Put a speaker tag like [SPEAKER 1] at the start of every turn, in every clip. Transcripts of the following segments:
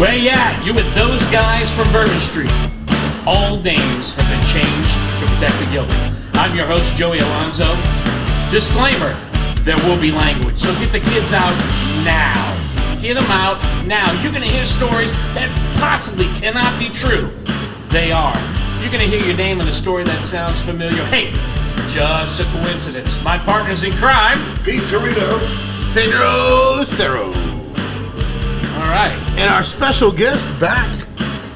[SPEAKER 1] Where you at? You with those guys from Bourbon Street. All names have been changed to protect the guilty. I'm your host, Joey Alonzo. Disclaimer, there will be language, so get the kids out now. Get them out now. You're going to hear stories that possibly cannot be true. They are. You're going to hear your name in a story that sounds familiar. Hey, just a coincidence. My partners in crime,
[SPEAKER 2] Pete Torito,
[SPEAKER 3] Pedro Lucero.
[SPEAKER 1] All right.
[SPEAKER 3] And our special guest back.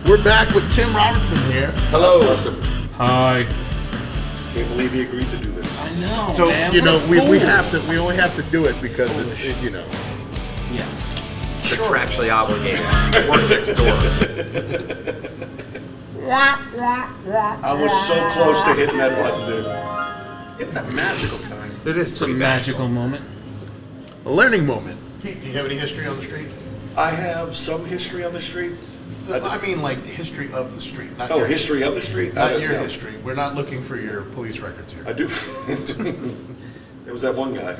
[SPEAKER 3] We're back with Tim Robertson here.
[SPEAKER 2] hello. Awesome.
[SPEAKER 1] Hi.
[SPEAKER 2] Can't believe he agreed to do this.
[SPEAKER 1] I know,
[SPEAKER 3] So
[SPEAKER 1] man.
[SPEAKER 3] you know
[SPEAKER 1] What a
[SPEAKER 3] we
[SPEAKER 1] fool.
[SPEAKER 3] have to only have to do it because it's you know.
[SPEAKER 1] Yeah.
[SPEAKER 4] Contractually obligated to work next door.
[SPEAKER 2] I was so close to hitting that button, dude.
[SPEAKER 3] It's a magical time.
[SPEAKER 4] It is
[SPEAKER 1] It's a
[SPEAKER 4] pretty
[SPEAKER 1] magical moment.
[SPEAKER 3] A learning moment. Pete, do you have any history on the street?
[SPEAKER 2] I have some history on the street.
[SPEAKER 3] I mean, like the history of the street. Not
[SPEAKER 2] Oh,
[SPEAKER 3] your
[SPEAKER 2] history of the street? I
[SPEAKER 3] Not
[SPEAKER 2] don't
[SPEAKER 3] your
[SPEAKER 2] know.
[SPEAKER 3] history. We're not looking for your police records here.
[SPEAKER 2] I do. There was that one guy.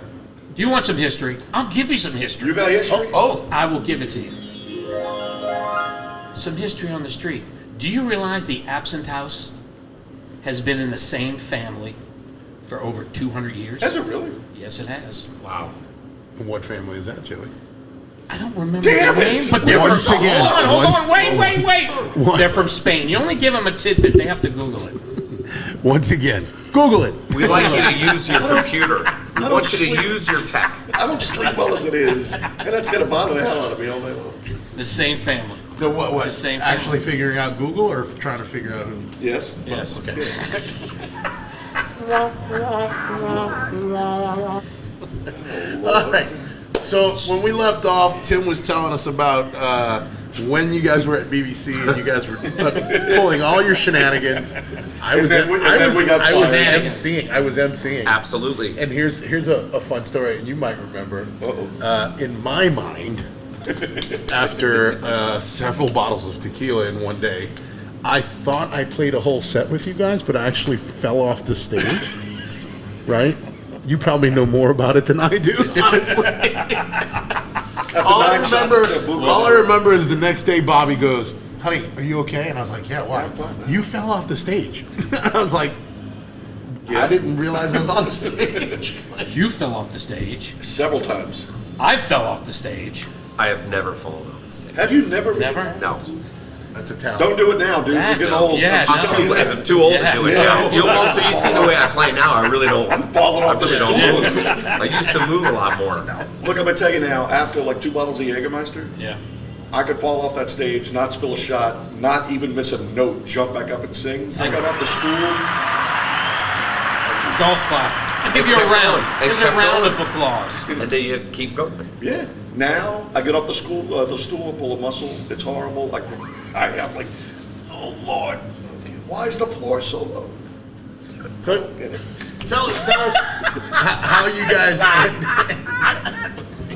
[SPEAKER 1] Do you want some history? I'll give you some history.
[SPEAKER 2] You got history?
[SPEAKER 3] Oh,
[SPEAKER 1] I will give it to you. Some history on the street. Do you realize the Absinthe House has been in the same family for over 200 years?
[SPEAKER 2] Has it really?
[SPEAKER 1] Yes, it has.
[SPEAKER 4] Wow.
[SPEAKER 3] and what family is that, Joey?
[SPEAKER 1] I don't remember
[SPEAKER 2] Damn
[SPEAKER 1] their name,
[SPEAKER 2] it!
[SPEAKER 1] but they're
[SPEAKER 3] Once
[SPEAKER 1] from...
[SPEAKER 3] again,
[SPEAKER 1] Hold
[SPEAKER 3] once-
[SPEAKER 1] on, wait.
[SPEAKER 3] Once-
[SPEAKER 1] They're from Spain. You only give them a tidbit. They have to Google it.
[SPEAKER 3] Once again, Google it.
[SPEAKER 4] We like you to use your computer. We
[SPEAKER 2] don't
[SPEAKER 4] want you to
[SPEAKER 2] sleep.
[SPEAKER 4] use your tech.
[SPEAKER 2] I don't sleep well as it is, and that's going to bother the hell out of me all day long.
[SPEAKER 1] The same family.
[SPEAKER 3] The what?
[SPEAKER 1] The same
[SPEAKER 3] Actually figuring out Google or trying to figure out who?
[SPEAKER 2] Yes?
[SPEAKER 1] Yes.
[SPEAKER 3] Okay. All right. So when we left off, Tim was telling us about when you guys were at BBC and you guys were pulling all your shenanigans. I was
[SPEAKER 2] then we got fired.
[SPEAKER 3] emceeing. I was emceeing.
[SPEAKER 4] Absolutely.
[SPEAKER 3] And here's a fun story, and you might remember. In my mind, after several bottles of tequila in one day, I thought I played a whole set with you guys, but I actually fell off the stage. Right? You probably know more about it than I do, honestly. all I remember is the next day Bobby goes, "Honey, are you okay?" And I was like, "Yeah, why?"
[SPEAKER 2] I'm fine, man.
[SPEAKER 3] "You fell off the stage." I was like, I didn't realize I was on the stage.
[SPEAKER 1] You fell off the stage.
[SPEAKER 2] Several times.
[SPEAKER 1] I fell off the stage.
[SPEAKER 4] I have never fallen off the stage.
[SPEAKER 2] Have you never really
[SPEAKER 1] Never?
[SPEAKER 2] happened?
[SPEAKER 4] No.
[SPEAKER 3] That's a talent.
[SPEAKER 2] Don't do it now, dude. You're
[SPEAKER 1] That's-
[SPEAKER 2] getting old.
[SPEAKER 1] yeah,
[SPEAKER 2] I'm
[SPEAKER 1] no.
[SPEAKER 2] telling you
[SPEAKER 4] I'm
[SPEAKER 2] that.
[SPEAKER 4] too old
[SPEAKER 1] Yeah.
[SPEAKER 4] to do it
[SPEAKER 2] Yeah.
[SPEAKER 4] now. You also, you see the way I play now. I really don't.
[SPEAKER 2] I'm falling off the stool.
[SPEAKER 4] I used to move a lot more.
[SPEAKER 2] Look, I'm going to tell you now, after like 2 bottles of Jägermeister,
[SPEAKER 1] Yeah.
[SPEAKER 2] I could fall off that stage, not spill a shot, not even miss a note, jump back up and sing. I got off the stool.
[SPEAKER 1] Golf clap. I'll give
[SPEAKER 4] It
[SPEAKER 1] you a
[SPEAKER 4] kept
[SPEAKER 1] round.
[SPEAKER 4] going. It
[SPEAKER 1] There's a
[SPEAKER 4] kept
[SPEAKER 1] round
[SPEAKER 4] going.
[SPEAKER 1] of applause.
[SPEAKER 4] And then you keep going.
[SPEAKER 2] Yeah. Now I get off the stool, and pull a muscle. It's horrible. Like I'm like, oh Lord, why is the floor so low?
[SPEAKER 3] So, tell us how you guys.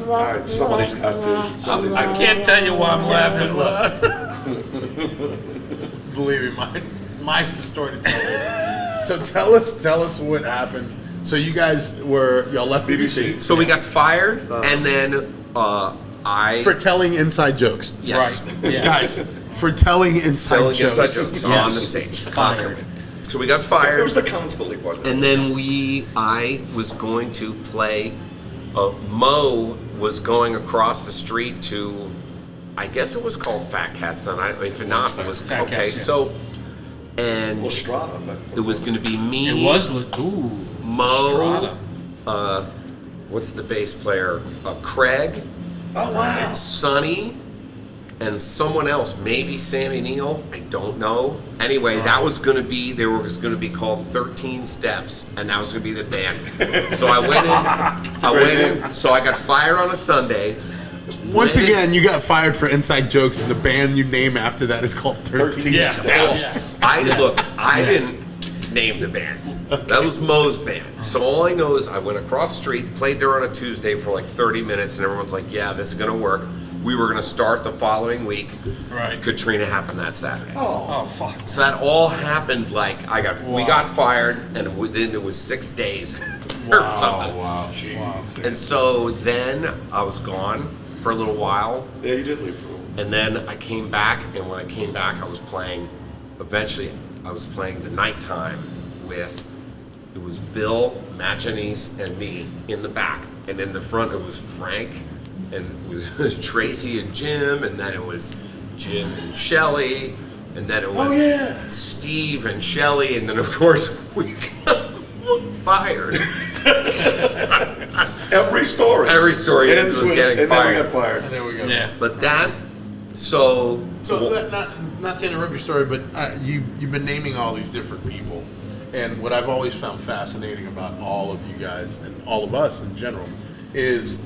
[SPEAKER 2] All right, somebody's got to. Somebody's
[SPEAKER 1] I
[SPEAKER 2] got to.
[SPEAKER 1] can't tell you why I'm laughing.
[SPEAKER 3] Believe me, mine's the story to tell you. So tell us what happened. So you guys y'all left BBC
[SPEAKER 4] So we got fired, and then I
[SPEAKER 3] for telling inside jokes.
[SPEAKER 4] yes,
[SPEAKER 1] Right. Yes.
[SPEAKER 3] Guys, for telling inside
[SPEAKER 4] telling
[SPEAKER 3] jokes.
[SPEAKER 4] inside jokes
[SPEAKER 1] Yes.
[SPEAKER 4] on the stage
[SPEAKER 1] Fired.
[SPEAKER 4] constantly. So we got
[SPEAKER 2] There
[SPEAKER 4] fired.
[SPEAKER 2] was the constantly part.
[SPEAKER 4] And then I was going to play, Mo was going across the street to, I guess it was called Fat Cats then, if not, it was,
[SPEAKER 1] Fat
[SPEAKER 4] okay,
[SPEAKER 1] Cats, yeah.
[SPEAKER 4] so, and
[SPEAKER 2] Lestrada.
[SPEAKER 4] it was going to be me,
[SPEAKER 1] It was. Ooh.
[SPEAKER 4] Mo,
[SPEAKER 1] Strata.
[SPEAKER 4] what's the bass player, Craig,
[SPEAKER 2] Oh wow.
[SPEAKER 4] Sonny, and someone else, maybe Sammy Neal, I don't know. Anyway, that was going to be, there was going to be called 13 Steps, and that was going to be the band. So I went in, so I got fired on a Sunday.
[SPEAKER 3] Once
[SPEAKER 4] Went in-
[SPEAKER 3] again, you got fired for inside jokes, and the band you name after that is called 13
[SPEAKER 1] Yeah.
[SPEAKER 3] Steps.
[SPEAKER 4] I didn't name the band. That was Mo's band. So all I know is I went across the street, played there on a Tuesday for like 30 minutes, and everyone's like, yeah, this is going to work. We were going to start the following week.
[SPEAKER 1] Right.
[SPEAKER 4] Katrina happened that Saturday.
[SPEAKER 1] Oh, fuck.
[SPEAKER 4] So that all happened like we got fired, and within it was 6 days or something.
[SPEAKER 3] Wow.
[SPEAKER 4] And so then I was gone for a little while.
[SPEAKER 2] Yeah, you did leave for a while.
[SPEAKER 4] And then I came back, and when I came back, I was playing the nighttime with, it was Bill, Matt Janice, and me in the back. And in the front, it was Frank, and it was Tracy and Jim, and then it was Jim and Shelley, and then it was Steve and Shelley, and then, of course, we got fired.
[SPEAKER 2] Every story
[SPEAKER 4] ends with getting
[SPEAKER 2] and
[SPEAKER 4] fired.
[SPEAKER 2] then we got fired.
[SPEAKER 3] And there we go.
[SPEAKER 1] Yeah.
[SPEAKER 4] But that, so
[SPEAKER 3] that, not to interrupt your story, but you've been naming all these different people, and what I've always found fascinating about all of you guys and all of us in general is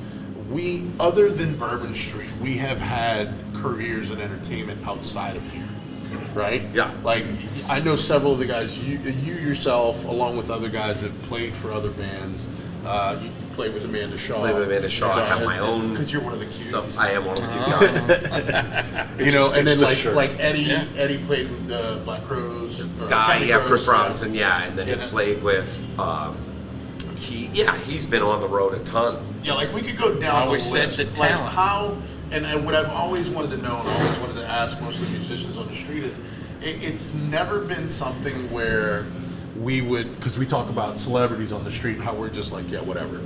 [SPEAKER 3] we, other than Bourbon Street, we have had careers in entertainment outside of here, right?
[SPEAKER 4] Yeah.
[SPEAKER 3] Like, I know several of the guys, you yourself, along with other guys, have played for other bands. You played with Amanda Shaw.
[SPEAKER 4] I have my own.
[SPEAKER 3] Because you're one of the cuties.
[SPEAKER 4] stuff. I am one of the cute guys.
[SPEAKER 3] You know, and then
[SPEAKER 2] the
[SPEAKER 3] like Eddie, Eddie played with the Black Crows. or
[SPEAKER 4] Guy,
[SPEAKER 3] County Crows,
[SPEAKER 4] Chris Robinson, and then he
[SPEAKER 3] Yeah.
[SPEAKER 4] played with. He's been on the road a ton.
[SPEAKER 3] Yeah, like we could go down the
[SPEAKER 1] Always said
[SPEAKER 3] list.
[SPEAKER 1] the
[SPEAKER 3] Like
[SPEAKER 1] talent.
[SPEAKER 3] how, and what I've always wanted to know and always wanted to ask most of the musicians on the street is, it's never been something where we would, because we talk about celebrities on the street and how we're just like, yeah, whatever,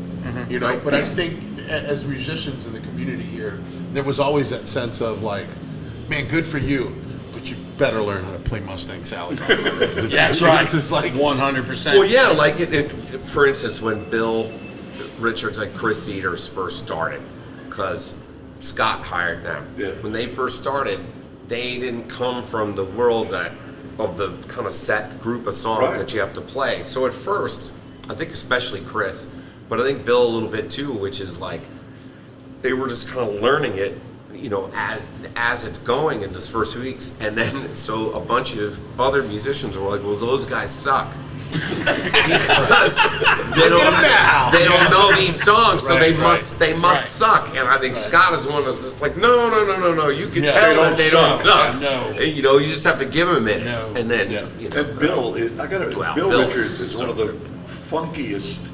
[SPEAKER 3] you know. But I think as musicians in the community here, there was always that sense of like, man, good for you, but you better learn how to play Mustang Sally.
[SPEAKER 1] That's right.
[SPEAKER 3] This is like
[SPEAKER 1] 100%.
[SPEAKER 4] Well, yeah, like for instance, when Bill Richards and Chris Cedars first started, because Scott hired them.
[SPEAKER 2] Yeah.
[SPEAKER 4] When they first started, they didn't come from the world of the kind of set group of songs
[SPEAKER 2] Right.
[SPEAKER 4] that you have to play. So at first, I think especially Chris, but I think Bill a little bit too, which is like they were just kind of learning it, you know, as it's going in those first weeks. And then so a bunch of other musicians were like, well, those guys suck. Because they don't know these songs, so they must suck. And I think Scott is one that's just like, no, you can tell that they don't suck.
[SPEAKER 1] No.
[SPEAKER 4] And, you know, you just have to give them a minute.
[SPEAKER 1] No.
[SPEAKER 4] And then, you know.
[SPEAKER 2] And Bill is, Bill
[SPEAKER 4] Bill
[SPEAKER 2] Richards is
[SPEAKER 4] so
[SPEAKER 2] one of the
[SPEAKER 4] good.
[SPEAKER 2] funkiest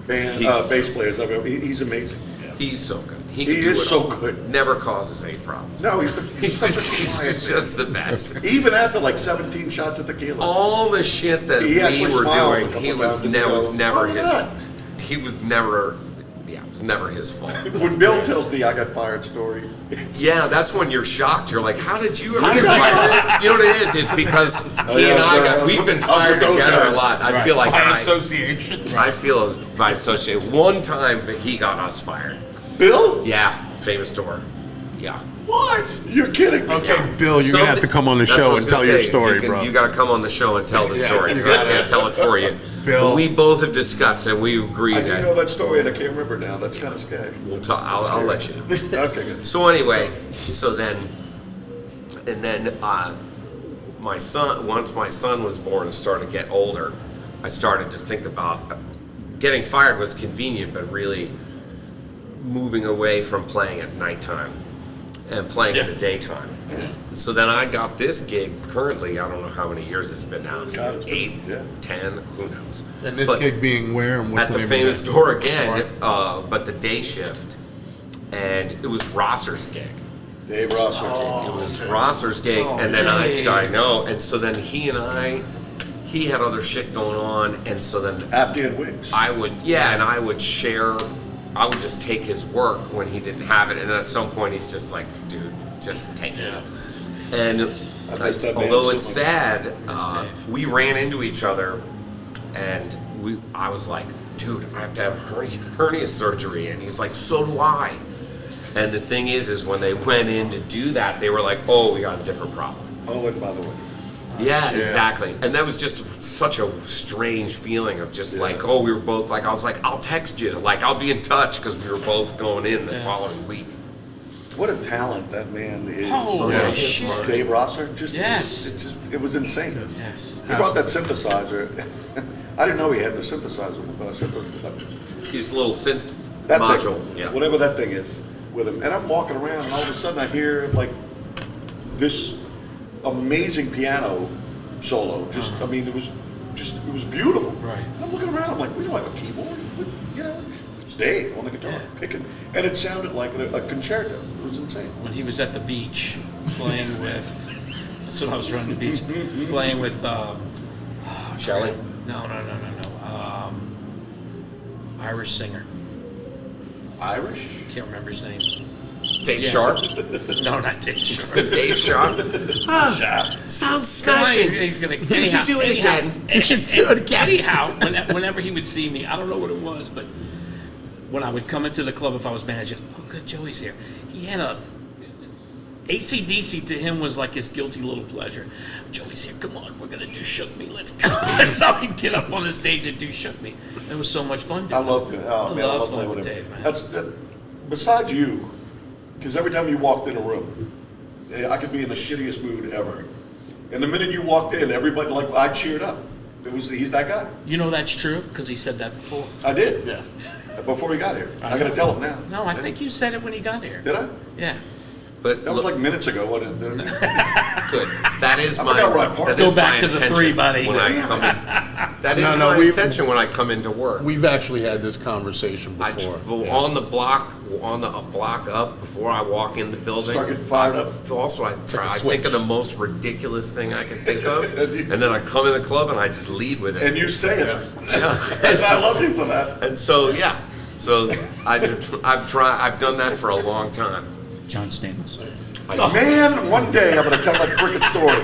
[SPEAKER 2] band,
[SPEAKER 4] He's-
[SPEAKER 2] bass players I've ever. He's amazing.
[SPEAKER 4] He's so good.
[SPEAKER 2] He
[SPEAKER 4] can do
[SPEAKER 2] is
[SPEAKER 4] it
[SPEAKER 2] so
[SPEAKER 4] all.
[SPEAKER 2] good.
[SPEAKER 4] Never causes any problems.
[SPEAKER 2] No, he's such a quiet
[SPEAKER 4] He's just the best.
[SPEAKER 2] man. Even after like 17 shots of tequila.
[SPEAKER 4] All the shit that
[SPEAKER 2] He
[SPEAKER 4] we
[SPEAKER 2] actually
[SPEAKER 4] were
[SPEAKER 2] smiled a
[SPEAKER 4] doing,
[SPEAKER 2] couple
[SPEAKER 4] he was
[SPEAKER 2] times and
[SPEAKER 4] never,
[SPEAKER 2] goes,
[SPEAKER 4] never
[SPEAKER 2] "Oh,
[SPEAKER 4] his.
[SPEAKER 2] yeah."
[SPEAKER 4] He was never. Yeah, it was never his fault.
[SPEAKER 2] When Bill tells the I got fired stories,
[SPEAKER 4] Yeah, that's when you're shocked. You're like, how did you ever get fired? You know what it is? It's because he
[SPEAKER 2] yeah,
[SPEAKER 4] and I
[SPEAKER 2] sure.
[SPEAKER 4] got, we've been
[SPEAKER 2] I was
[SPEAKER 4] fired
[SPEAKER 2] with those
[SPEAKER 4] together
[SPEAKER 2] guys.
[SPEAKER 4] a lot. I feel like
[SPEAKER 3] by association.
[SPEAKER 4] I feel by association. One time that he got us fired.
[SPEAKER 2] Bill,
[SPEAKER 4] Yeah, famous story. Yeah.
[SPEAKER 2] what? You're kidding me?
[SPEAKER 3] Okay, Bill, you're gonna have to come on the
[SPEAKER 4] That's what
[SPEAKER 3] show
[SPEAKER 4] I was
[SPEAKER 3] and tell
[SPEAKER 4] gonna
[SPEAKER 3] your
[SPEAKER 4] say.
[SPEAKER 3] story,
[SPEAKER 4] you
[SPEAKER 3] bro.
[SPEAKER 4] You got to come on the show and tell the story.
[SPEAKER 3] you
[SPEAKER 4] 'Cause I
[SPEAKER 3] gotta.
[SPEAKER 4] can't tell it for you.
[SPEAKER 3] Bill.
[SPEAKER 4] But we both have discussed and we agree
[SPEAKER 2] I do know
[SPEAKER 4] that
[SPEAKER 2] that story and I can't remember now. That's kind of scary.
[SPEAKER 4] I'll let you know.
[SPEAKER 2] Okay, good.
[SPEAKER 4] So anyway, then my son, once my son was born and started to get older, I started to think about getting fired was convenient, but really moving away from playing at nighttime and playing in the daytime. So then I got this gig currently, I don't know how many years it's been now,
[SPEAKER 2] God, it's been-
[SPEAKER 4] 8,
[SPEAKER 2] yeah.
[SPEAKER 4] 10, who knows.
[SPEAKER 3] And this
[SPEAKER 4] But-
[SPEAKER 3] gig being where and what's
[SPEAKER 4] at
[SPEAKER 3] the
[SPEAKER 4] the
[SPEAKER 3] name
[SPEAKER 4] famous
[SPEAKER 3] of it?
[SPEAKER 4] door again, but the day shift, and it was Rosser's gig.
[SPEAKER 2] Dave Ross.
[SPEAKER 4] It was Rosser's gig, and then I know, and so then he had other shit going on, and so then
[SPEAKER 2] After he had wigs.
[SPEAKER 4] I would just take his work when he didn't have it, and then at some point he's just like, dude, just take it. And
[SPEAKER 2] miss that man
[SPEAKER 4] although
[SPEAKER 2] so
[SPEAKER 4] it's
[SPEAKER 2] much.
[SPEAKER 4] sad, we ran into each other, and I was like, dude, I have to have hernia surgery, and he's like, so do I. And the thing is when they went in to do that, they were like, oh, we got a different problem.
[SPEAKER 2] Oh, and by the way.
[SPEAKER 4] Yeah, exactly. And that was just such a strange feeling of just like, oh, we were both like, I was like, I'll text you, like, I'll be in touch, because we were both going in the following week.
[SPEAKER 2] What a talent that man is.
[SPEAKER 1] Holy
[SPEAKER 4] Yeah.
[SPEAKER 1] shit.
[SPEAKER 2] Dave Rosser,
[SPEAKER 1] Yes.
[SPEAKER 2] it was insane.
[SPEAKER 1] Yes.
[SPEAKER 2] He brought that synthesizer. I didn't know he had the synthesizer.
[SPEAKER 4] His little synth
[SPEAKER 2] That
[SPEAKER 4] module.
[SPEAKER 2] thing,
[SPEAKER 4] Yeah.
[SPEAKER 2] whatever that thing is, with him. And I'm walking around, and all of a sudden I hear like this amazing piano solo. I mean, it was beautiful.
[SPEAKER 1] Right.
[SPEAKER 2] And I'm looking around, I'm like, we don't have a keyboard. You know, It's Dave on the guitar, picking, and it sounded like a concerto. It was insane.
[SPEAKER 1] When he was at the beach playing with, that's when I was running the beach, playing with
[SPEAKER 4] Shelley?
[SPEAKER 1] No. Irish singer.
[SPEAKER 2] Irish?
[SPEAKER 1] Can't remember his name.
[SPEAKER 4] Dave
[SPEAKER 1] Yeah.
[SPEAKER 4] Sharp?
[SPEAKER 1] No, not Dave Sharp.
[SPEAKER 4] Dave Sharp? Sounds smashing.
[SPEAKER 1] He's gonna.
[SPEAKER 4] You should do it again.
[SPEAKER 1] You should do it again. Anyhow, whenever he would see me, I don't know what it was, but when I would come into the club, if I was managing, oh, good, Joey's here. He had a AC/DC to him was like his guilty little pleasure. Joey's here. Come on, we're gonna do Shook Me. Let's go. So he'd get up on the stage and do Shook Me. It was so much fun.
[SPEAKER 2] I loved it. Oh, man, I love playing with him.
[SPEAKER 1] Dave, man.
[SPEAKER 2] Besides you, because every time you walked in a room, I could be in the shittiest mood ever. And the minute you walked in, everybody, like, I cheered up. He's that guy.
[SPEAKER 1] You know that's true because he said that before.
[SPEAKER 2] I did.
[SPEAKER 3] Yeah.
[SPEAKER 2] Before he got here. I got to tell him now.
[SPEAKER 1] No, I think you said it when he got here.
[SPEAKER 2] Did I?
[SPEAKER 1] Yeah.
[SPEAKER 4] But
[SPEAKER 2] That was like minutes ago. What?
[SPEAKER 4] good. That is
[SPEAKER 2] I
[SPEAKER 4] my.
[SPEAKER 2] forgot where I parked.
[SPEAKER 4] That
[SPEAKER 1] Go
[SPEAKER 4] is
[SPEAKER 1] back
[SPEAKER 4] my
[SPEAKER 1] to the
[SPEAKER 4] intention
[SPEAKER 1] three, buddy.
[SPEAKER 4] When I
[SPEAKER 2] Damn
[SPEAKER 4] come in. That is
[SPEAKER 3] No,
[SPEAKER 4] my
[SPEAKER 3] we-
[SPEAKER 4] intention when I come into work.
[SPEAKER 3] We've actually had this conversation
[SPEAKER 4] I
[SPEAKER 3] before.
[SPEAKER 4] on the block up before I walk in the building.
[SPEAKER 2] Start getting fired up.
[SPEAKER 4] Also, I
[SPEAKER 3] switch.
[SPEAKER 4] think of the most ridiculous thing I can think of, and then I come in the club and I just lead with it.
[SPEAKER 2] And you say it.
[SPEAKER 4] Yeah.
[SPEAKER 2] I love you for that.
[SPEAKER 4] And so I've done that for a long time.
[SPEAKER 1] John Stamos.
[SPEAKER 2] Man, one day I'm going to tell that cricket story.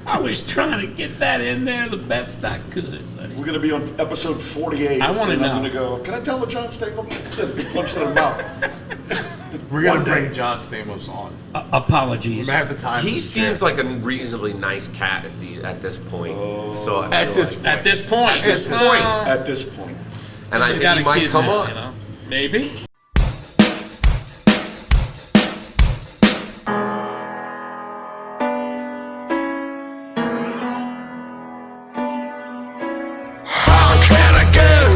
[SPEAKER 1] I was trying to get that in there the best I could, buddy.
[SPEAKER 2] We're going to be on episode 48.
[SPEAKER 1] I wanna
[SPEAKER 2] and
[SPEAKER 1] know.
[SPEAKER 2] I'm going to go, can I tell the John Stamos? Be punched in the mouth.
[SPEAKER 3] We're going
[SPEAKER 2] One
[SPEAKER 3] to
[SPEAKER 2] day.
[SPEAKER 3] bring John Stamos on.
[SPEAKER 1] Apologies.
[SPEAKER 3] We have the time.
[SPEAKER 4] He
[SPEAKER 3] to
[SPEAKER 4] seems
[SPEAKER 3] share.
[SPEAKER 4] like a reasonably nice cat at this point. So I
[SPEAKER 3] At
[SPEAKER 4] feel
[SPEAKER 3] this
[SPEAKER 4] like-
[SPEAKER 1] At this point.
[SPEAKER 4] At this point.
[SPEAKER 2] At this point.
[SPEAKER 4] and I
[SPEAKER 1] He's
[SPEAKER 4] think
[SPEAKER 1] got
[SPEAKER 4] he
[SPEAKER 1] a
[SPEAKER 4] might
[SPEAKER 1] kid
[SPEAKER 4] come
[SPEAKER 1] now,
[SPEAKER 4] on.
[SPEAKER 1] you know? Maybe.
[SPEAKER 5] How can I get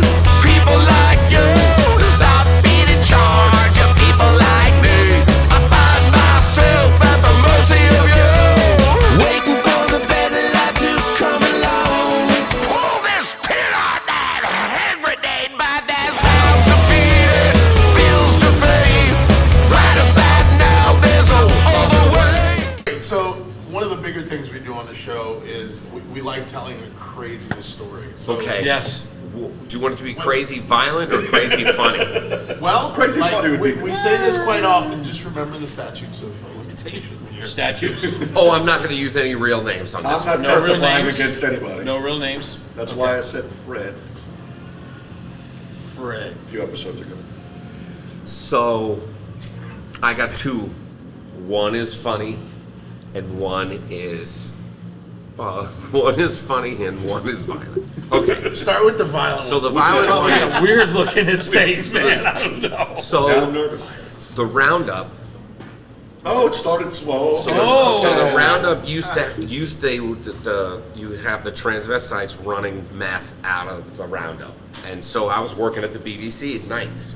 [SPEAKER 5] people like you to stop being in charge of people like me? I find myself at the mercy of you, waiting for the better life to come along. Pull this pin on that hand grenade, my dad's house to feed it, bills to pay. Right about now, there's no other way.
[SPEAKER 3] So one of the bigger things we do on the show is we like telling the craziest stories. So,
[SPEAKER 4] Okay.
[SPEAKER 1] Yes.
[SPEAKER 4] Do you want it to be crazy violent or crazy funny?
[SPEAKER 3] Well,
[SPEAKER 2] Crazy
[SPEAKER 3] like,
[SPEAKER 2] funny would be-
[SPEAKER 3] we say this quite often. Just remember the statutes of limitations here.
[SPEAKER 1] Statues.
[SPEAKER 4] Oh, I'm not going to use any real names on this
[SPEAKER 2] I'm
[SPEAKER 4] one.
[SPEAKER 2] not
[SPEAKER 1] No real
[SPEAKER 2] testifying
[SPEAKER 1] names.
[SPEAKER 2] against anybody.
[SPEAKER 1] No real names.
[SPEAKER 2] That's why I said Fred
[SPEAKER 1] Fred.
[SPEAKER 2] a few episodes ago.
[SPEAKER 4] So, I got two. One is funny, and one is funny and one is violent. Okay.
[SPEAKER 3] Start with the violence.
[SPEAKER 4] So the violent one
[SPEAKER 1] Kind
[SPEAKER 4] is
[SPEAKER 1] of weird look in his face, man. I don't know.
[SPEAKER 2] Now I'm
[SPEAKER 4] so
[SPEAKER 2] nervous.
[SPEAKER 4] the roundup.
[SPEAKER 2] Oh, it started slow.
[SPEAKER 4] So,
[SPEAKER 1] Oh.
[SPEAKER 4] so the roundup you have the transvestites running meth out of the roundup, and so I was working at the BBC at nights,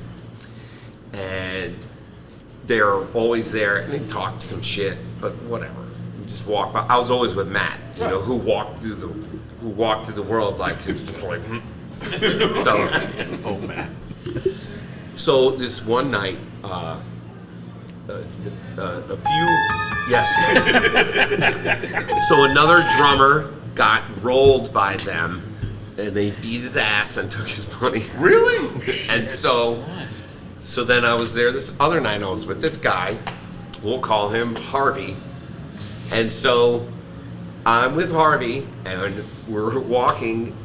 [SPEAKER 4] and they're always there and they talk some shit, but whatever. You just walk by. I was always with Matt, you know, who walked through the world like it's just like. So,
[SPEAKER 3] oh man.
[SPEAKER 4] so this one night, a few, yes. So another drummer got rolled by them, and they beat his ass and took his money.
[SPEAKER 2] Really?
[SPEAKER 4] And so then I was there this other night. I was with this guy. We'll call him Harvey. And so I'm with Harvey, and we're walking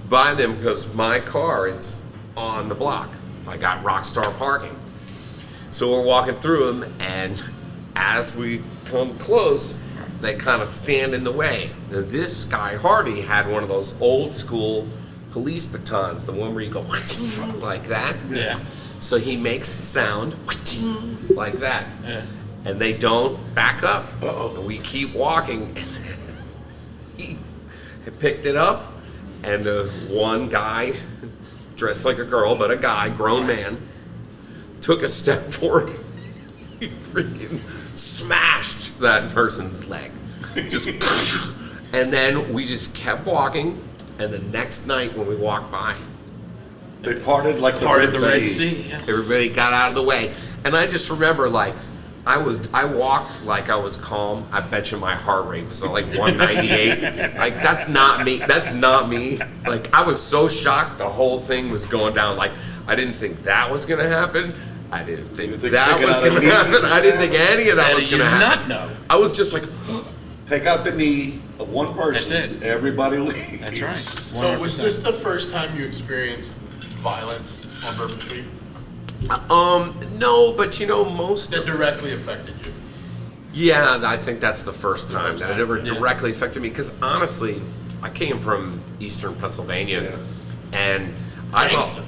[SPEAKER 4] by them because my car is on the block. I got Rockstar parking. So we're walking through them, and as we come close, they kind of stand in the way. Now, this guy, Harvey, had one of those old school police batons, the one where you go like that.
[SPEAKER 1] Yeah.
[SPEAKER 4] So he makes the sound like that.
[SPEAKER 1] Yeah.
[SPEAKER 4] And they don't back up.
[SPEAKER 2] Uh-oh.
[SPEAKER 4] And we keep walking. And he picked it up, and one guy, dressed like a girl, but a guy, grown man, took a step forward. He freaking smashed that person's leg. Just, and then we just kept walking. And the next night when we walked by,
[SPEAKER 2] They parted like the
[SPEAKER 1] Part
[SPEAKER 2] Red
[SPEAKER 1] of the Red
[SPEAKER 2] Sea.
[SPEAKER 1] Sea. Yes.
[SPEAKER 4] Everybody got out of the way, and I just remember like I walked like I was calm. I bet you my heart rate was like 198. Like that's not me. That's not me. Like I was so shocked the whole thing was going down. Like I didn't think that was gonna happen. I didn't think that
[SPEAKER 2] taking
[SPEAKER 4] was
[SPEAKER 2] out a
[SPEAKER 4] gonna
[SPEAKER 2] knee
[SPEAKER 4] happen.
[SPEAKER 2] was
[SPEAKER 4] I didn't think any of that
[SPEAKER 1] How
[SPEAKER 4] was
[SPEAKER 1] do you
[SPEAKER 4] gonna happen.
[SPEAKER 1] not know?
[SPEAKER 4] I was just like,
[SPEAKER 2] Take out the knee of one person.
[SPEAKER 1] That's it.
[SPEAKER 2] Everybody leaves.
[SPEAKER 1] That's right.
[SPEAKER 3] So was
[SPEAKER 1] 100%.
[SPEAKER 3] this the first time you experienced violence on Bourbon Street
[SPEAKER 4] no, but you know most
[SPEAKER 3] that
[SPEAKER 4] of
[SPEAKER 3] directly affected you?
[SPEAKER 4] Yeah, I think that's the first time
[SPEAKER 3] first
[SPEAKER 4] that it
[SPEAKER 3] time.
[SPEAKER 4] ever
[SPEAKER 1] Yeah.
[SPEAKER 4] directly affected me. Because honestly, I came from Eastern Pennsylvania, and
[SPEAKER 3] Gangster.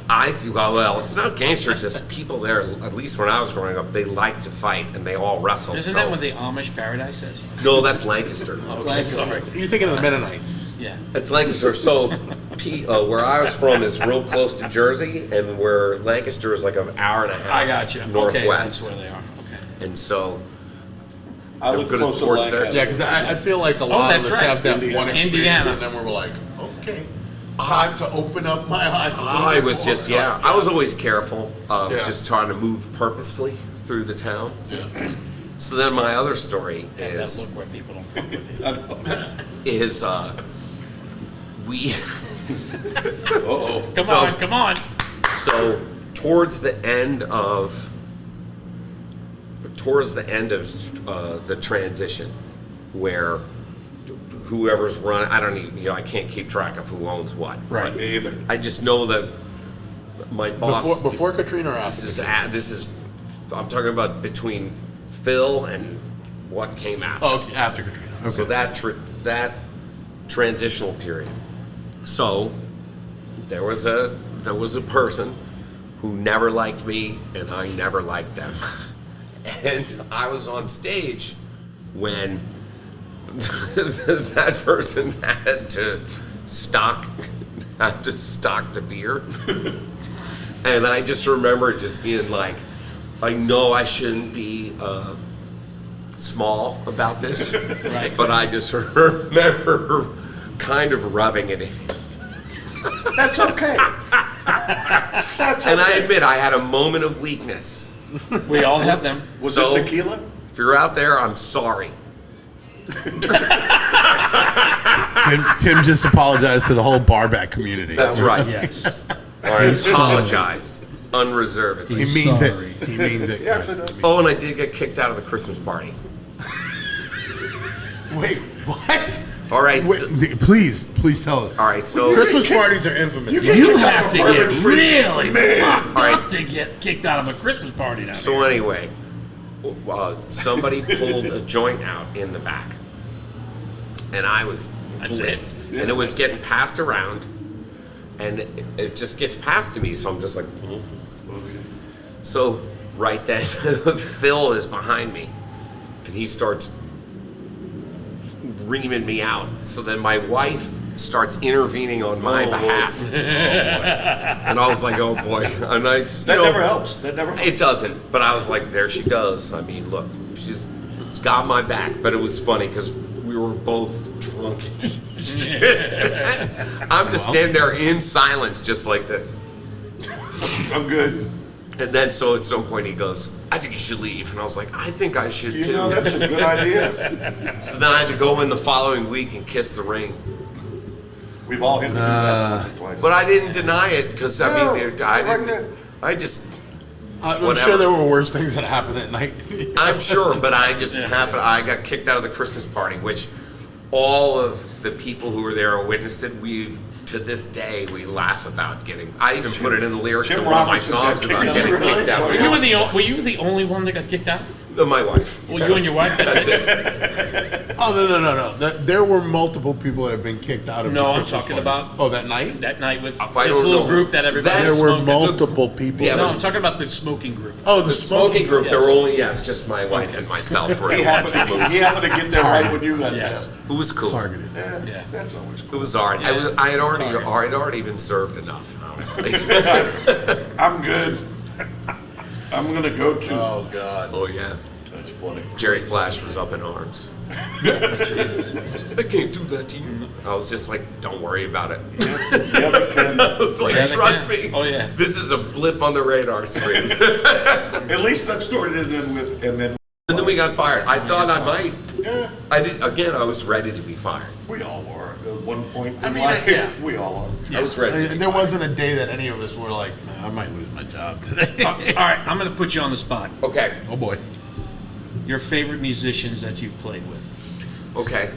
[SPEAKER 4] well, it's not gangster. It's just people there. At least when I was growing up, they like to fight and they all wrestle.
[SPEAKER 1] Isn't
[SPEAKER 4] so-
[SPEAKER 1] that what the Amish paradise is?
[SPEAKER 4] No, that's Lancaster.
[SPEAKER 1] Okay, sorry.
[SPEAKER 3] You're thinking of the Mennonites.
[SPEAKER 1] Yeah.
[SPEAKER 4] It's Lancaster. So, where I was from is real close to Jersey, and where Lancaster is like an hour and a half
[SPEAKER 1] I got you.
[SPEAKER 4] northwest.
[SPEAKER 1] Okay, that's where they are. Okay.
[SPEAKER 4] And so,
[SPEAKER 2] I
[SPEAKER 4] I'm
[SPEAKER 2] live
[SPEAKER 4] good at
[SPEAKER 2] close to
[SPEAKER 4] sports there.
[SPEAKER 2] Lancaster.
[SPEAKER 3] Yeah, because I feel like a lot of
[SPEAKER 1] that's
[SPEAKER 3] us
[SPEAKER 1] right.
[SPEAKER 3] have that
[SPEAKER 2] Indiana.
[SPEAKER 3] one experience,
[SPEAKER 1] Indiana.
[SPEAKER 3] and then we're like, okay, time to open up my eyes. A little
[SPEAKER 4] I
[SPEAKER 3] bit
[SPEAKER 4] was
[SPEAKER 3] more.
[SPEAKER 4] just, yeah, I was always careful of
[SPEAKER 3] Yeah.
[SPEAKER 4] just trying to move purposefully through the town.
[SPEAKER 3] Yeah.
[SPEAKER 4] So then my other story
[SPEAKER 1] Got that
[SPEAKER 4] is,
[SPEAKER 1] look where people don't fuck with you.
[SPEAKER 4] we,
[SPEAKER 2] Uh-oh.
[SPEAKER 1] Come on.
[SPEAKER 4] so towards the end of the transition, where whoever's running, I don't even, I can't keep track of who owns what.
[SPEAKER 3] Right.
[SPEAKER 4] But
[SPEAKER 2] Me either.
[SPEAKER 4] I just know that my boss.
[SPEAKER 3] Before Katrina or after?
[SPEAKER 4] This is I'm talking about between Phil and what came after.
[SPEAKER 3] Oh, okay, after Katrina. Okay.
[SPEAKER 4] So that transitional period. So there was a person who never liked me, and I never liked them. And I was on stage when that person had to stock the beer. And I just remember just being like, I know I shouldn't be small about this,
[SPEAKER 1] Right.
[SPEAKER 4] but I just remember kind of rubbing it in.
[SPEAKER 2] That's okay.
[SPEAKER 4] And I admit I had a moment of weakness.
[SPEAKER 1] We all have them.
[SPEAKER 2] Was
[SPEAKER 4] So-
[SPEAKER 2] it tequila?
[SPEAKER 4] If you're out there, I'm sorry.
[SPEAKER 3] Tim just apologized to the whole barback community.
[SPEAKER 4] That's right.
[SPEAKER 1] Yes.
[SPEAKER 4] I apologize unreservedly.
[SPEAKER 3] He means
[SPEAKER 1] Sorry.
[SPEAKER 3] it. He means it.
[SPEAKER 2] Yeah,
[SPEAKER 3] guys.
[SPEAKER 4] Oh, and I did get kicked out of the Christmas party.
[SPEAKER 3] Wait, what?
[SPEAKER 4] All right. So,
[SPEAKER 3] Wait, please tell us.
[SPEAKER 4] all right. So
[SPEAKER 3] Christmas parties are infamous.
[SPEAKER 2] You
[SPEAKER 3] man.
[SPEAKER 2] get
[SPEAKER 1] You
[SPEAKER 2] kicked out
[SPEAKER 1] have
[SPEAKER 2] of
[SPEAKER 1] to
[SPEAKER 2] Bourbon
[SPEAKER 1] get
[SPEAKER 2] Street.
[SPEAKER 1] really fucked
[SPEAKER 4] All right.
[SPEAKER 1] up to get kicked out of a Christmas party now.
[SPEAKER 4] So anyway, somebody pulled a joint out in the back, and I was
[SPEAKER 1] That's
[SPEAKER 4] blitzed,
[SPEAKER 2] it.
[SPEAKER 4] and it was getting passed around, and it just gets passed to me, so I'm just like, so right then, Phil is behind me, and he starts reaming me out. So then my wife starts intervening on my behalf, and I was like, oh boy, and
[SPEAKER 2] That never helps. That never helps.
[SPEAKER 4] It doesn't, but I was like, there she goes. I mean, look, she's got my back. But it was funny because we were both drunk. I'm just standing there in silence, just like this.
[SPEAKER 2] I'm good.
[SPEAKER 4] And then, so at some point, he goes, I think you should leave. And I was like, I think I should
[SPEAKER 2] You
[SPEAKER 4] too.
[SPEAKER 2] know, that's a good idea.
[SPEAKER 4] So then I had to go in the following week and kiss the ring.
[SPEAKER 2] We've all hit the that once or twice.
[SPEAKER 4] But I didn't deny it because, I
[SPEAKER 2] No,
[SPEAKER 4] mean,
[SPEAKER 2] it's
[SPEAKER 4] I
[SPEAKER 2] right
[SPEAKER 4] didn't.
[SPEAKER 2] there.
[SPEAKER 4] I just.
[SPEAKER 3] I'm
[SPEAKER 4] Whatever.
[SPEAKER 3] sure there were worse things that happened that night.
[SPEAKER 4] I'm sure, but I just happened. I got kicked out of the Christmas party, which all of the people who were there witnessed it. To this day, we laugh about getting. I even put it in the lyrics
[SPEAKER 2] Tim
[SPEAKER 4] of one of my
[SPEAKER 2] Robertson got
[SPEAKER 4] songs
[SPEAKER 2] kicked
[SPEAKER 4] about
[SPEAKER 2] out.
[SPEAKER 4] getting
[SPEAKER 2] Really?
[SPEAKER 4] kicked out.
[SPEAKER 1] Were you the only one that got kicked out?
[SPEAKER 4] My wife.
[SPEAKER 1] Well, you and your wife.
[SPEAKER 4] That's it.
[SPEAKER 3] Oh no! There were multiple people that have been kicked out of.
[SPEAKER 1] No,
[SPEAKER 3] the
[SPEAKER 1] I'm
[SPEAKER 3] Christmas
[SPEAKER 1] talking
[SPEAKER 3] parties.
[SPEAKER 1] about-
[SPEAKER 3] Oh, that night.
[SPEAKER 1] That night with
[SPEAKER 4] I
[SPEAKER 1] this
[SPEAKER 4] don't
[SPEAKER 1] little
[SPEAKER 4] know.
[SPEAKER 1] group that everybody
[SPEAKER 4] That-
[SPEAKER 3] There
[SPEAKER 1] was
[SPEAKER 3] were
[SPEAKER 1] smoking.
[SPEAKER 3] multiple people.
[SPEAKER 4] Yeah,
[SPEAKER 1] No, I'm talking about the smoking group.
[SPEAKER 3] Oh, the
[SPEAKER 4] Smoking group. There were
[SPEAKER 1] Yes.
[SPEAKER 4] only just my wife and myself were
[SPEAKER 2] He
[SPEAKER 4] the ones
[SPEAKER 2] happened,
[SPEAKER 4] who moved.
[SPEAKER 2] he happened to get there right when you got
[SPEAKER 1] Yeah.
[SPEAKER 2] past.
[SPEAKER 4] It was cool.
[SPEAKER 3] targeted.
[SPEAKER 1] Yeah.
[SPEAKER 2] That's always
[SPEAKER 4] It
[SPEAKER 2] cool.
[SPEAKER 4] was alright.
[SPEAKER 1] Yeah.
[SPEAKER 4] I had already been served enough, honestly.
[SPEAKER 2] I'm good. I'm gonna go to
[SPEAKER 3] Oh God.
[SPEAKER 4] Oh yeah.
[SPEAKER 2] That's funny.
[SPEAKER 4] Jerry Flash was up in arms. I can't do that to you. I was just like, don't worry about it.
[SPEAKER 2] Yeah, they can.
[SPEAKER 4] I was like,
[SPEAKER 1] Yeah, they
[SPEAKER 4] trust
[SPEAKER 1] can.
[SPEAKER 4] me.
[SPEAKER 1] Oh, yeah.
[SPEAKER 4] This is a blip on the radar screen.
[SPEAKER 2] At least that story didn't end with, and then
[SPEAKER 4] And then we got fired. I thought I might.
[SPEAKER 2] yeah,
[SPEAKER 4] I did. Again, I was ready to be fired.
[SPEAKER 2] we all were at one point.
[SPEAKER 3] I
[SPEAKER 2] in
[SPEAKER 3] mean,
[SPEAKER 2] life.
[SPEAKER 3] yeah.
[SPEAKER 2] We all are.
[SPEAKER 4] I was ready.
[SPEAKER 3] There wasn't a day that any of us were like, nah, I might lose my job today.
[SPEAKER 1] All right, I'm going to put you on the spot.
[SPEAKER 4] Okay.
[SPEAKER 3] Oh boy.
[SPEAKER 1] Your favorite musicians that you've played with.
[SPEAKER 4] Okay.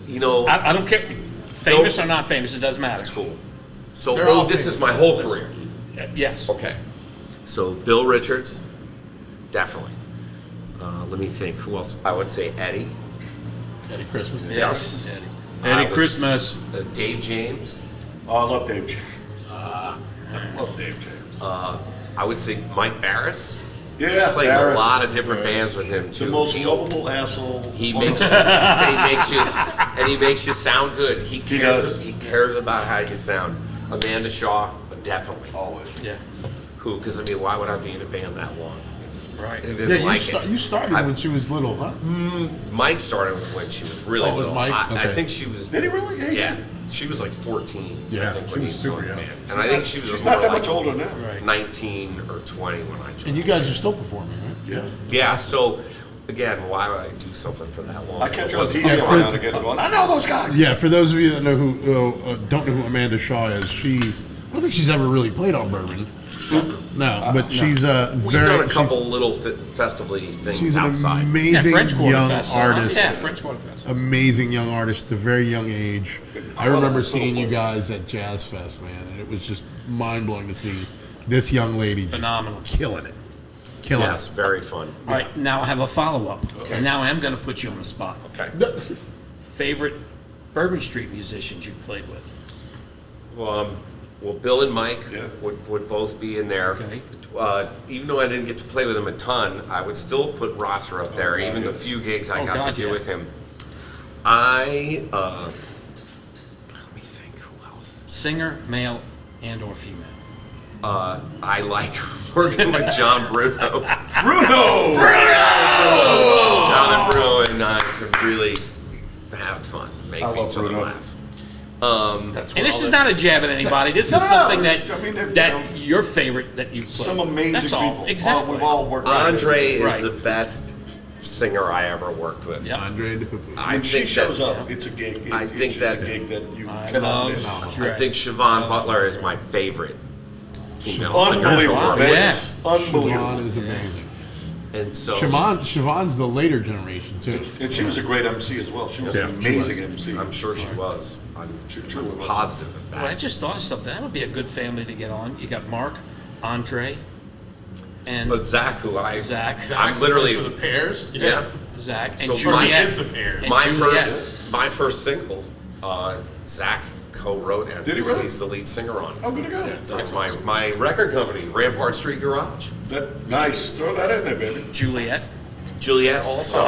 [SPEAKER 4] You know,
[SPEAKER 1] I don't care, famous or not famous, it doesn't matter.
[SPEAKER 4] that's cool. So
[SPEAKER 3] They're all
[SPEAKER 4] this is
[SPEAKER 3] famous.
[SPEAKER 4] my whole career.
[SPEAKER 1] Yes.
[SPEAKER 4] Okay. So Bill Richards, definitely. Let me think. Who else? I would say Eddie.
[SPEAKER 3] Eddie Christmas.
[SPEAKER 1] Yes.
[SPEAKER 4] I
[SPEAKER 1] Eddie
[SPEAKER 4] would
[SPEAKER 1] Christmas.
[SPEAKER 4] Dave James.
[SPEAKER 2] Oh, I love Dave James. I love Dave James.
[SPEAKER 4] I would say Mike Barris.
[SPEAKER 2] Yeah,
[SPEAKER 4] Played
[SPEAKER 2] Barris.
[SPEAKER 4] a lot of different bands with him too.
[SPEAKER 2] The most
[SPEAKER 4] He-
[SPEAKER 2] lovable asshole.
[SPEAKER 4] He
[SPEAKER 2] on
[SPEAKER 4] makes
[SPEAKER 2] the-
[SPEAKER 4] he makes you sound good. He
[SPEAKER 2] does.
[SPEAKER 4] cares about how you sound. Amanda Shaw, definitely.
[SPEAKER 2] Always.
[SPEAKER 1] Yeah.
[SPEAKER 4] Who? Because I mean, why would I be in a band that long?
[SPEAKER 1] Right.
[SPEAKER 4] And
[SPEAKER 3] Yeah,
[SPEAKER 4] didn't
[SPEAKER 3] you,
[SPEAKER 4] like it.
[SPEAKER 3] you started
[SPEAKER 4] I-
[SPEAKER 3] when she was little, huh?
[SPEAKER 4] Mike started when she was really
[SPEAKER 3] Oh, it was
[SPEAKER 4] little.
[SPEAKER 3] Mike?
[SPEAKER 4] I
[SPEAKER 3] Okay.
[SPEAKER 4] think she was.
[SPEAKER 2] Did he really?
[SPEAKER 4] Yeah, she was like 14.
[SPEAKER 3] Yeah,
[SPEAKER 4] I think,
[SPEAKER 3] she
[SPEAKER 4] when
[SPEAKER 3] was
[SPEAKER 4] he
[SPEAKER 3] super
[SPEAKER 4] joined the
[SPEAKER 3] young.
[SPEAKER 4] band. And I think she was
[SPEAKER 2] She's
[SPEAKER 4] more
[SPEAKER 2] not that
[SPEAKER 4] like
[SPEAKER 2] much older now.
[SPEAKER 1] Right.
[SPEAKER 4] 19 or 20 when I joined.
[SPEAKER 3] And you guys are still performing, right?
[SPEAKER 2] Yeah.
[SPEAKER 4] Yeah. So again, why would I do something for that long?
[SPEAKER 2] I catch
[SPEAKER 4] It
[SPEAKER 2] her on
[SPEAKER 4] wasn't
[SPEAKER 2] TV
[SPEAKER 3] Yeah,
[SPEAKER 2] every
[SPEAKER 3] for-
[SPEAKER 2] now and again going, I know those guys.
[SPEAKER 3] Yeah, for those of you that know who don't know who Amanda Shaw is, she's I don't think she's ever really played on Bourbon. No, but she's
[SPEAKER 4] We've
[SPEAKER 3] very.
[SPEAKER 4] done a
[SPEAKER 3] she's-
[SPEAKER 4] couple little festively things
[SPEAKER 3] She's an
[SPEAKER 4] outside.
[SPEAKER 1] Yeah,
[SPEAKER 3] amazing
[SPEAKER 1] French Quarter
[SPEAKER 3] young
[SPEAKER 1] Fest.
[SPEAKER 3] artist.
[SPEAKER 1] Yeah, French Quarter Fest.
[SPEAKER 3] Amazing young artist at a very young age. I remember seeing you guys at Jazz Fest, man, and it was just mind blowing to see this young lady just
[SPEAKER 1] Phenomenal.
[SPEAKER 3] killing it. Killing
[SPEAKER 4] Yes, very fun.
[SPEAKER 1] All right, now I have a follow-up. And now I am going to put you on the spot.
[SPEAKER 4] Okay.
[SPEAKER 3] it.
[SPEAKER 1] Favorite Bourbon Street musicians you've played with?
[SPEAKER 4] Well, Bill and Mike
[SPEAKER 2] Yeah.
[SPEAKER 4] would both be in there.
[SPEAKER 1] Okay.
[SPEAKER 4] Even though I didn't get to play with him a ton, I would still put Rosser up there,
[SPEAKER 2] God,
[SPEAKER 4] even
[SPEAKER 2] yeah.
[SPEAKER 4] the few gigs I
[SPEAKER 1] Oh,
[SPEAKER 4] got
[SPEAKER 1] God,
[SPEAKER 4] to do
[SPEAKER 1] yeah.
[SPEAKER 4] with him. Let me think, who else?
[SPEAKER 1] Singer, male, and or female?
[SPEAKER 4] I like working with John Bruno.
[SPEAKER 2] Bruno!
[SPEAKER 4] John and Bruno and I could really have fun, make
[SPEAKER 2] I love
[SPEAKER 4] each other
[SPEAKER 2] Bruno.
[SPEAKER 4] laugh.
[SPEAKER 3] That's
[SPEAKER 1] And this is not a jab at anybody. This is
[SPEAKER 2] No,
[SPEAKER 1] something that
[SPEAKER 2] I mean, you
[SPEAKER 1] that
[SPEAKER 2] know,
[SPEAKER 1] your favorite that you played.
[SPEAKER 2] Some amazing
[SPEAKER 1] That's all.
[SPEAKER 2] people.
[SPEAKER 1] Exactly.
[SPEAKER 2] We've all worked
[SPEAKER 4] Andre is
[SPEAKER 1] Right.
[SPEAKER 4] the best singer I ever worked with.
[SPEAKER 1] Yeah.
[SPEAKER 3] Andre de Pupu.
[SPEAKER 4] I
[SPEAKER 2] When she
[SPEAKER 4] think
[SPEAKER 2] shows
[SPEAKER 4] that,
[SPEAKER 2] up, it's a gig.
[SPEAKER 4] I
[SPEAKER 2] It's
[SPEAKER 4] think
[SPEAKER 2] just
[SPEAKER 4] that-
[SPEAKER 2] a gig that you
[SPEAKER 1] I
[SPEAKER 2] cannot
[SPEAKER 1] love
[SPEAKER 2] miss.
[SPEAKER 1] Dre.
[SPEAKER 4] I think Siobhan Butler is my favorite female singer.
[SPEAKER 2] Unbelievable.
[SPEAKER 1] Wow,
[SPEAKER 2] Vince.
[SPEAKER 3] Siobhan
[SPEAKER 2] Unbelievable.
[SPEAKER 3] is amazing.
[SPEAKER 4] And so
[SPEAKER 3] Siobhan's the later generation too.
[SPEAKER 2] And she was a great MC as well. She was
[SPEAKER 3] Yeah,
[SPEAKER 2] an
[SPEAKER 3] she was.
[SPEAKER 2] amazing MC.
[SPEAKER 4] I'm sure she was. I'm
[SPEAKER 2] truly was.
[SPEAKER 4] positive of
[SPEAKER 1] Well, I
[SPEAKER 4] that.
[SPEAKER 1] just thought of something. That would be a good family to get on. You got Mark, Andre, and
[SPEAKER 4] But Zach, who
[SPEAKER 1] Zach.
[SPEAKER 4] I'm literally,
[SPEAKER 3] for the pairs.
[SPEAKER 4] yeah.
[SPEAKER 1] Zach, and
[SPEAKER 4] So
[SPEAKER 1] Juliet.
[SPEAKER 3] is the pairs.
[SPEAKER 1] And
[SPEAKER 4] My
[SPEAKER 1] Juliet.
[SPEAKER 4] first single, Zach co-wrote and
[SPEAKER 2] Did he really?
[SPEAKER 4] he's the lead singer on.
[SPEAKER 2] Oh, good to go.
[SPEAKER 4] It's my record company, Rampart Street Garage.
[SPEAKER 2] Nice. Throw that in there, baby.
[SPEAKER 1] Juliet.
[SPEAKER 4] Juliet also.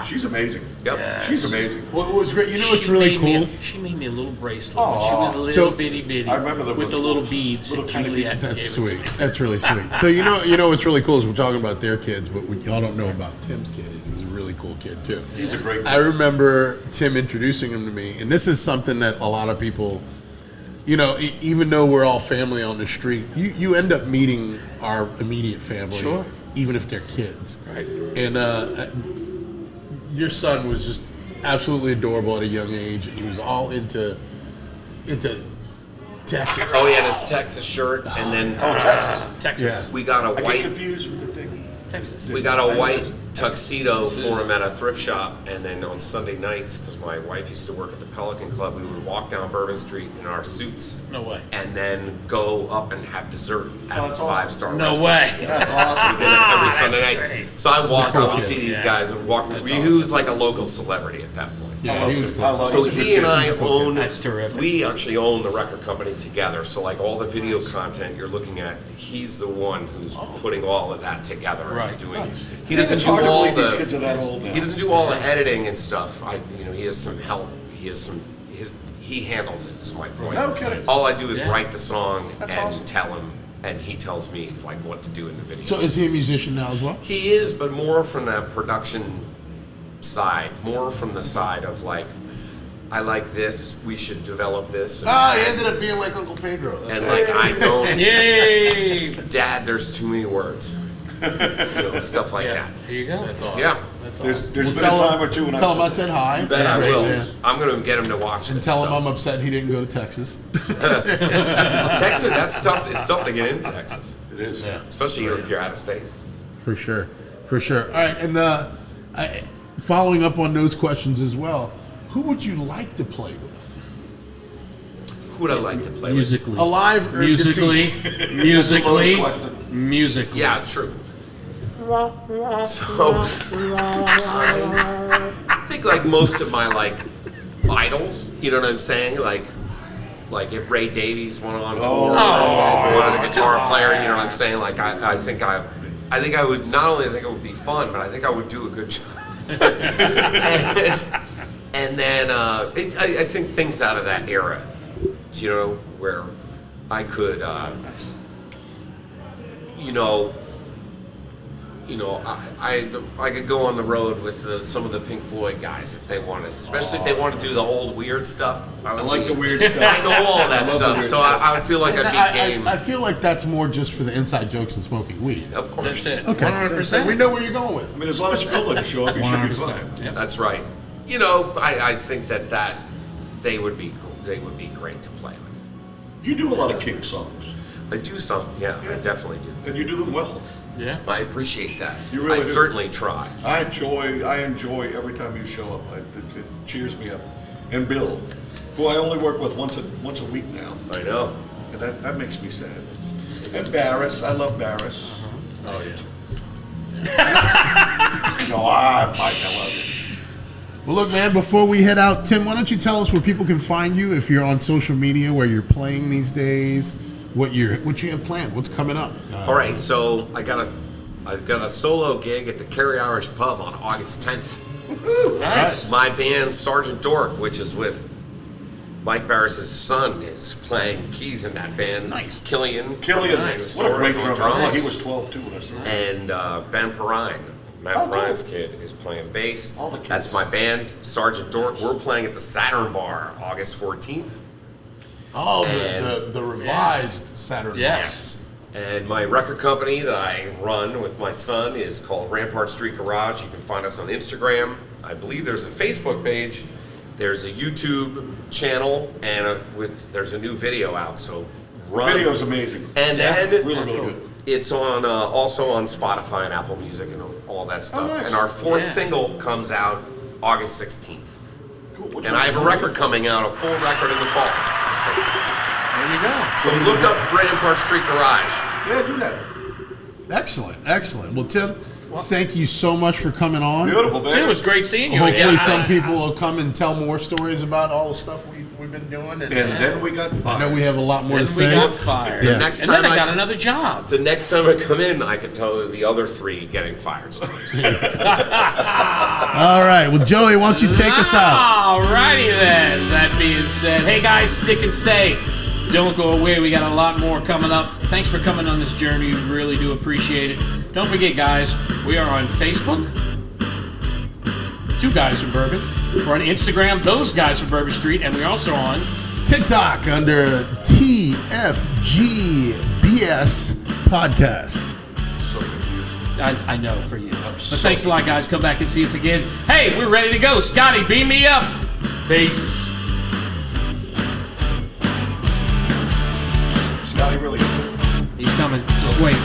[SPEAKER 2] She's amazing.
[SPEAKER 4] Yep.
[SPEAKER 2] She's amazing.
[SPEAKER 3] What was great? You know what's
[SPEAKER 1] She
[SPEAKER 3] really
[SPEAKER 1] made me
[SPEAKER 3] cool?
[SPEAKER 1] she made me a little bracelet. when she was a little
[SPEAKER 3] So-
[SPEAKER 1] bitty bitty.
[SPEAKER 2] I remember the
[SPEAKER 1] with the little beads.
[SPEAKER 2] little
[SPEAKER 1] that
[SPEAKER 2] tiny
[SPEAKER 1] Juliet
[SPEAKER 3] That's
[SPEAKER 1] gave it to
[SPEAKER 3] sweet.
[SPEAKER 1] me.
[SPEAKER 3] That's really sweet. So you know what's really cool is we're talking about their kids, but what y'all don't know about Tim's kid is he's a really cool kid too.
[SPEAKER 2] He's a great
[SPEAKER 3] I remember Tim introducing him to me, and this is something that a lot of people, even though we're all family on the street, you end up meeting our immediate family,
[SPEAKER 1] Sure.
[SPEAKER 3] even if they're kids.
[SPEAKER 1] Right.
[SPEAKER 3] And your son was just absolutely adorable at a young age, and he was all into Texas.
[SPEAKER 4] Oh, he had his Texas shirt, and then
[SPEAKER 2] Texas.
[SPEAKER 1] Texas.
[SPEAKER 3] Yeah.
[SPEAKER 4] we got a
[SPEAKER 2] I get
[SPEAKER 4] white
[SPEAKER 2] confused with the thing.
[SPEAKER 1] Texas.
[SPEAKER 4] We got a white tuxedo
[SPEAKER 1] This
[SPEAKER 4] for
[SPEAKER 1] is-
[SPEAKER 4] him at a thrift shop, and then on Sunday nights, because my wife used to work at the Pelican Club, we would walk down Bourbon Street in our suits,
[SPEAKER 1] No way.
[SPEAKER 4] and then go up and have dessert at
[SPEAKER 2] Oh,
[SPEAKER 4] the
[SPEAKER 2] that's awesome.
[SPEAKER 4] 5-star
[SPEAKER 1] No
[SPEAKER 4] restaurant.
[SPEAKER 1] way.
[SPEAKER 2] That's awesome.
[SPEAKER 4] We did it every Sunday night.
[SPEAKER 1] great.
[SPEAKER 4] So I walked
[SPEAKER 3] cool
[SPEAKER 4] up and
[SPEAKER 3] kid.
[SPEAKER 4] see these
[SPEAKER 1] Yeah.
[SPEAKER 4] guys and walk.
[SPEAKER 1] That's
[SPEAKER 4] He was
[SPEAKER 1] awesome.
[SPEAKER 4] like a local celebrity at that point.
[SPEAKER 3] Yeah, he was cool.
[SPEAKER 2] I love-
[SPEAKER 4] So
[SPEAKER 2] he's a good
[SPEAKER 4] he and
[SPEAKER 2] kid.
[SPEAKER 4] I
[SPEAKER 2] He's a cool
[SPEAKER 4] own.
[SPEAKER 1] That's terrific.
[SPEAKER 4] We actually own the record company together. So like all the video content you're looking at, he's the one who's putting all of that together
[SPEAKER 1] Right.
[SPEAKER 4] and doing.
[SPEAKER 3] Nice.
[SPEAKER 4] He doesn't
[SPEAKER 2] It's
[SPEAKER 4] do
[SPEAKER 2] hard to
[SPEAKER 4] all
[SPEAKER 2] believe these
[SPEAKER 4] the.
[SPEAKER 2] kids are that old now.
[SPEAKER 4] He doesn't do all the editing and stuff. He has some help. He handles it. Is my point.
[SPEAKER 2] No kidding.
[SPEAKER 4] All I do is
[SPEAKER 1] Yeah.
[SPEAKER 4] write the song
[SPEAKER 2] That's
[SPEAKER 4] and
[SPEAKER 2] awesome.
[SPEAKER 4] tell him and he tells me like what to do in the video.
[SPEAKER 3] So is he a musician now as well?
[SPEAKER 4] He is, but more from that production side, more from the side of like, I like this, we should develop this.
[SPEAKER 3] He ended up being like Uncle Pedro. That's
[SPEAKER 4] And
[SPEAKER 3] right.
[SPEAKER 4] like, I don't,
[SPEAKER 1] Yay!
[SPEAKER 4] Dad, there's too many words. Stuff like that.
[SPEAKER 1] There you go.
[SPEAKER 3] That's awesome.
[SPEAKER 4] Yeah.
[SPEAKER 3] That's
[SPEAKER 2] There's
[SPEAKER 3] awesome.
[SPEAKER 2] been a
[SPEAKER 3] tell
[SPEAKER 2] time
[SPEAKER 3] him,
[SPEAKER 2] or two when
[SPEAKER 3] tell him I
[SPEAKER 2] I've
[SPEAKER 3] said hi.
[SPEAKER 4] Bet I
[SPEAKER 3] Great,
[SPEAKER 4] will.
[SPEAKER 3] yeah.
[SPEAKER 4] I'm going to get him to watch
[SPEAKER 3] And
[SPEAKER 4] this.
[SPEAKER 3] tell him
[SPEAKER 4] so.
[SPEAKER 3] I'm upset he didn't go to Texas.
[SPEAKER 4] Texas, that's tough. It's tough to get into Texas,
[SPEAKER 2] It is.
[SPEAKER 3] Yeah.
[SPEAKER 4] especially if you're out of state.
[SPEAKER 3] For sure. For sure. All right. And following up on those questions as well, who would you like to play with?
[SPEAKER 4] Who would I like to play
[SPEAKER 1] Musically.
[SPEAKER 3] Alive or
[SPEAKER 1] Musically.
[SPEAKER 3] deceased?
[SPEAKER 1] Musically.
[SPEAKER 2] That's a loaded question.
[SPEAKER 1] Musically.
[SPEAKER 4] with? Yeah, true. So I think like most of my like idols, you know what I'm saying? Like if Ray Davies went on tour, wanted a guitar player, you know what I'm saying? Like I think I would not only think it would be fun, but I think I would do a good job. and then I think things out of that era, you know, where I could, I could go on the road with some of the Pink Floyd guys if they wanted, especially if they want to do the old weird stuff.
[SPEAKER 2] I like the weird stuff.
[SPEAKER 4] I know all
[SPEAKER 2] I
[SPEAKER 4] that
[SPEAKER 2] love the
[SPEAKER 4] stuff,
[SPEAKER 2] weird
[SPEAKER 4] so
[SPEAKER 2] stuff.
[SPEAKER 4] I would feel like I'd be game.
[SPEAKER 3] I feel like that's more just for the inside jokes and smoking weed.
[SPEAKER 4] Of course.
[SPEAKER 1] That's it.
[SPEAKER 3] Okay.
[SPEAKER 1] 100%.
[SPEAKER 3] We know where you're going with.
[SPEAKER 2] I mean, as long as Phil doesn't show up, you should be
[SPEAKER 1] 100%.
[SPEAKER 2] fine.
[SPEAKER 1] Yep.
[SPEAKER 4] That's right. You know, I think that they would be cool. They would be great to play with.
[SPEAKER 2] You do a lot of King songs,
[SPEAKER 4] I do some, yeah, I definitely do.
[SPEAKER 2] and you do them well.
[SPEAKER 1] Yeah.
[SPEAKER 4] I appreciate that.
[SPEAKER 2] You really
[SPEAKER 4] I
[SPEAKER 2] do.
[SPEAKER 4] certainly try.
[SPEAKER 2] I enjoy every time you show up. It cheers me up. And Bill, who I only work with once a week now,
[SPEAKER 4] I know.
[SPEAKER 2] and that makes me sad. And Barris, I love Barris.
[SPEAKER 3] Oh, yeah.
[SPEAKER 2] No, Mike, I love you.
[SPEAKER 3] Well, look, man, before we head out, Tim, why don't you tell us where people can find you if you're on social media, where you're playing these days, what you have planned, what's coming up?
[SPEAKER 4] All right, so I got a solo gig at the Kerry Irish Pub on August 10th.
[SPEAKER 1] Nice.
[SPEAKER 4] My band Sergeant Dork, which is with Mike Barris's son, is playing keys in that band.
[SPEAKER 3] Nice.
[SPEAKER 4] Killian,
[SPEAKER 2] Killian, what a great drummer. I
[SPEAKER 4] drums.
[SPEAKER 2] think he was 12 too when I saw him.
[SPEAKER 4] And Ben Perrine, Matt
[SPEAKER 2] Oh, cool.
[SPEAKER 4] Perrine's kid, is playing bass.
[SPEAKER 2] All the kids.
[SPEAKER 4] That's my band, Sergeant Dork. We're playing at the Saturn Bar August 14th.
[SPEAKER 3] Oh,
[SPEAKER 4] And-
[SPEAKER 3] the revised Saturday.
[SPEAKER 1] Yes.
[SPEAKER 4] And my record company that I run with my son is called Rampart Street Garage. You can find us on Instagram. I believe there's a Facebook page. There's a YouTube channel, and there's a new video out. So run.
[SPEAKER 2] Video's amazing.
[SPEAKER 4] And then
[SPEAKER 2] Really, really good.
[SPEAKER 4] it's on also on Spotify and Apple Music and all that stuff.
[SPEAKER 2] nice.
[SPEAKER 4] And our fourth
[SPEAKER 1] Yeah.
[SPEAKER 4] single comes out August 16th.
[SPEAKER 2] Cool. Which
[SPEAKER 4] And
[SPEAKER 2] one?
[SPEAKER 4] I have a record coming out, a full record in the fall.
[SPEAKER 1] There you go.
[SPEAKER 4] So look up Rampart Street Garage.
[SPEAKER 2] Yeah, do that.
[SPEAKER 3] Excellent, excellent. Well, Tim, thank you so much for coming on.
[SPEAKER 2] Beautiful, baby.
[SPEAKER 1] Dude, it was great seeing you
[SPEAKER 3] Hopefully,
[SPEAKER 1] again.
[SPEAKER 3] some people will come and tell more stories about all the stuff we've been doing.
[SPEAKER 2] And then we got
[SPEAKER 3] I
[SPEAKER 2] fired.
[SPEAKER 3] know we have a lot more
[SPEAKER 1] And
[SPEAKER 3] to
[SPEAKER 1] we
[SPEAKER 3] say.
[SPEAKER 1] got fired.
[SPEAKER 3] Yeah.
[SPEAKER 4] Next
[SPEAKER 1] And then
[SPEAKER 4] time
[SPEAKER 1] I
[SPEAKER 4] I-
[SPEAKER 1] got another job.
[SPEAKER 4] The next time I come in, I can tell you the other three getting fired stories.
[SPEAKER 3] All right. Well, Joey, why don't you take us out?
[SPEAKER 1] Alrighty then. That being said, hey guys, stick and stay. Don't go away. We got a lot more coming up. Thanks for coming on this journey. We really do appreciate it. Don't forget, guys, we are on Facebook. Two Guys from Bourbon. We're on Instagram, Those Guys from Bourbon Street, and we're also on
[SPEAKER 3] TikTok under TFGBS Podcast.
[SPEAKER 2] So confused.
[SPEAKER 1] I know for you. But thanks a lot, guys. Come back and see us again. Hey, we're ready to go. Scotty, beam me up. Peace.
[SPEAKER 2] Scotty really.
[SPEAKER 1] He's coming. Just wait.